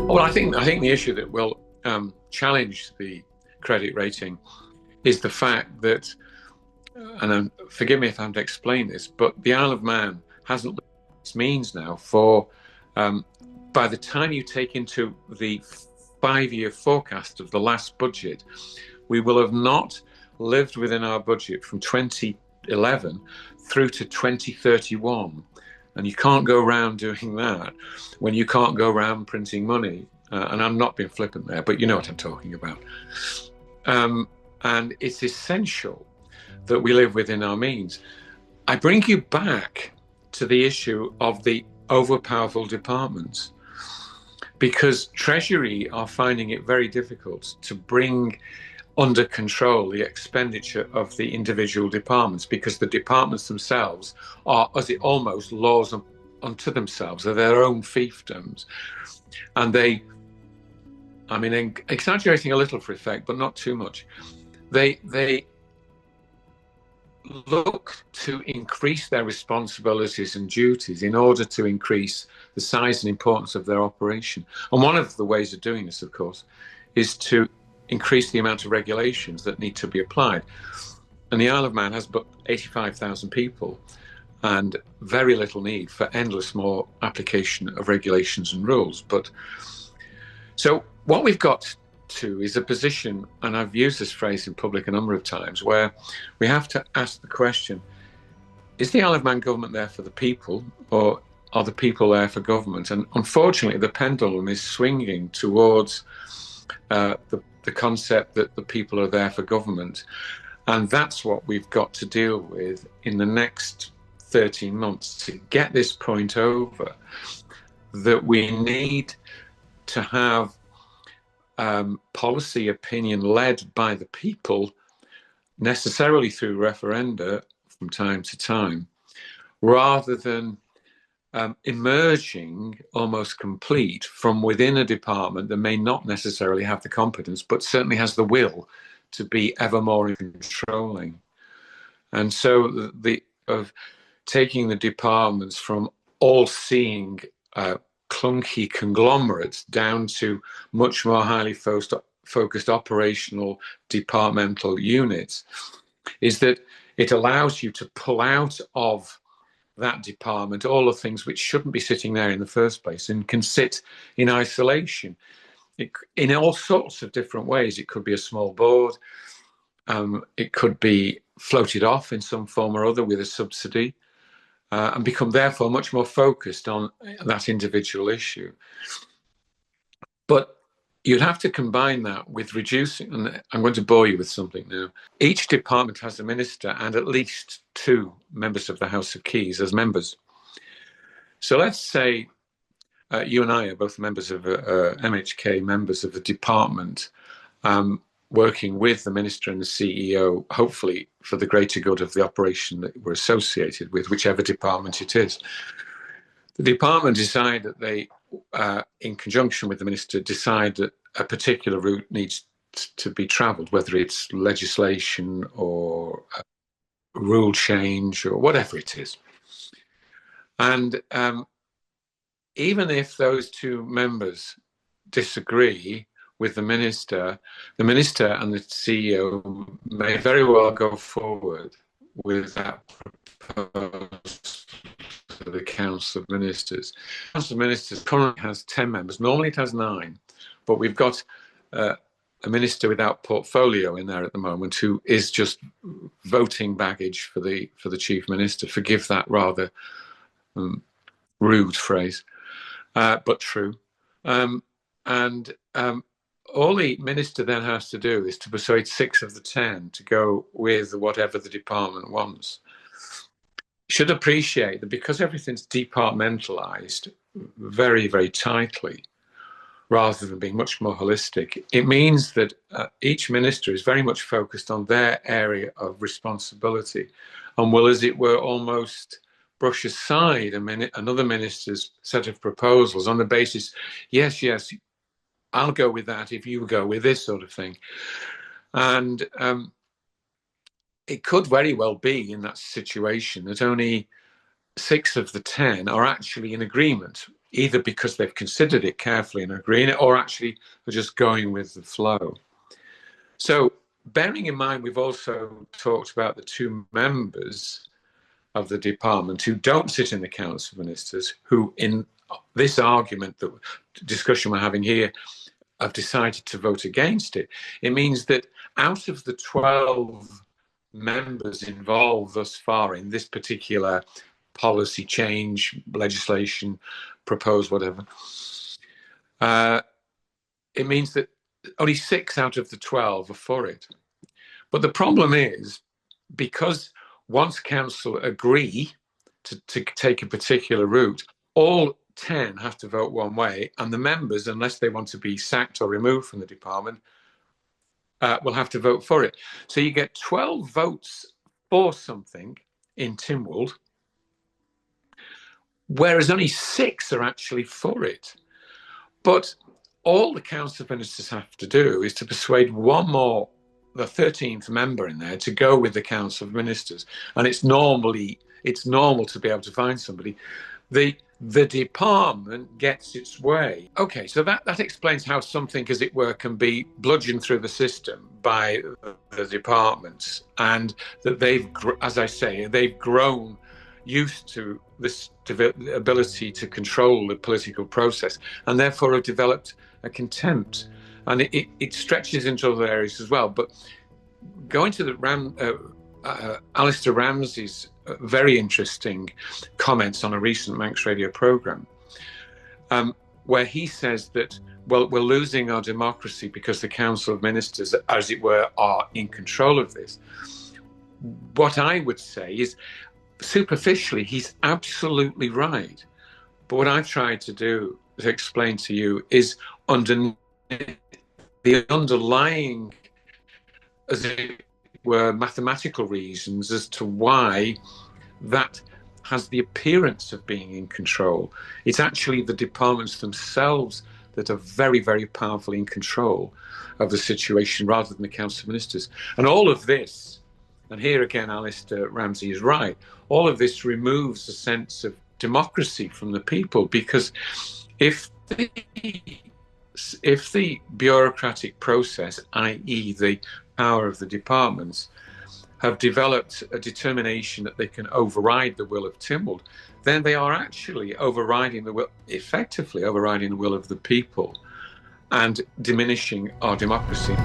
Well, I think the issue that will challenge the credit rating is the fact that, and forgive me if I haven't explained this, but the Isle of Man hasn't looked at its means now for, by the time you take into the 5-year forecast of the last budget, we will have not lived within our budget from 2011 through to 2031. And you can't go around doing that when you can't go around printing money. And I'm not being flippant there, but you know what I'm talking about. And it's essential that we live within our means. I bring you back to the issue of the overpowerful departments, because Treasury are finding it very difficult to bring under control the expenditure of the individual departments, because the departments themselves are, as it almost, laws unto themselves. They're their own fiefdoms. And they, I mean, exaggerating a little for effect, but not too much, they look to increase their responsibilities and duties in order to increase the size and importance of their operation. And one of the ways of doing this, of course, is to increase the amount of regulations that need to be applied. And the Isle of Man has but 85,000 people and very little need for endless more application of regulations and rules. But so what we've got to is a position, and I've used this phrase in public a number of times, where we have to ask the question, is the Isle of Man government there for the people, or are the people there for government? And unfortunately, the pendulum is swinging towards the concept that the people are there for government. And that's what we've got to deal with in the next 13 months to get this point over, that we need to have policy opinion led by the people, necessarily through referenda from time to time, rather than emerging almost complete from within a department that may not necessarily have the competence, but certainly has the will to be ever more controlling. And so the of taking the departments from all-seeing clunky conglomerates down to much more highly focused operational departmental units is that it allows you to pull out of that department all the things which shouldn't be sitting there in the first place and can sit in isolation in all sorts of different ways. It could be a small board, it could be floated off in some form or other with a subsidy, and become therefore much more focused on that individual issue. But you'd have to combine that with reducing, and I'm going to bore you with something now. Each department has a minister and at least 2 members of the House of Keys as members. So let's say you and I are both members of MHK, members of the department, working with the minister and the CEO, hopefully for the greater good of the operation that we're associated with, whichever department it is. The department decide that they, in conjunction with the minister, decide that a particular route needs to be travelled, whether it's legislation or rule change or whatever it is. And even if those 2 members disagree with the minister and the CEO may very well go forward with that proposal to the Council of Ministers. The Council of Ministers currently has 10 members. Normally it has 9, but we've got a minister without portfolio in there at the moment who is just voting baggage for the chief minister. Forgive that rather rude phrase, but true. All the minister then has to do is to persuade 6 of the 10 to go with whatever the department wants. You should appreciate that because everything's departmentalized very, very tightly, rather than being much more holistic, it means that each minister is very much focused on their area of responsibility and will, as it were, almost brush aside another minister's set of proposals on the basis, yes, I'll go with that if you go with this sort of thing. And it could very well be in that situation that only 6 of the 10 are actually in agreement either because they've considered it carefully and agreeing it, or actually are just going with the flow. So bearing in mind, we've also talked about the two members of the department who don't sit in the Council of Ministers, who in this argument, the discussion we're having here, have decided to vote against it. It means that out of the 12 members involved thus far in this particular policy change, legislation, proposed, whatever, it means that only 6 out of the 12 are for it. But the problem is, because once council agree to take a particular route, all 10 have to vote one way, and the members, unless they want to be sacked or removed from the department, will have to vote for it. So you get 12 votes for something in Tynwald, whereas only 6 are actually for it. But all the Council of Ministers have to do is to persuade one more, the 13th member in there, to go with the Council of Ministers. And it's normal to be able to find somebody. The department gets its way. Okay, so that explains how something, as it were, can be bludgeoned through the system by the departments, and that they've, as I say, they've grown used to this ability to control the political process, and therefore have developed a contempt. And it stretches into other areas as well. But going to the Alistair Ramsey's very interesting comments on a recent Manx radio programme, where he says that, well, we're losing our democracy because the Council of Ministers, as it were, are in control of this. What I would say is, superficially, he's absolutely right. But what I've tried to do, to explain to you, is underneath the underlying, as it were, mathematical reasons as to why that has the appearance of being in control. It's actually the departments themselves that are very, very powerfully in control of the situation, rather than the Council of Ministers. And all of this, and here again, Alistair Ramsey is right, all of this removes a sense of democracy from the people, because if the bureaucratic process, i.e. the power of the departments, have developed a determination that they can override the will of Tynwald, then they are actually effectively overriding the will of the people, and diminishing our democracy.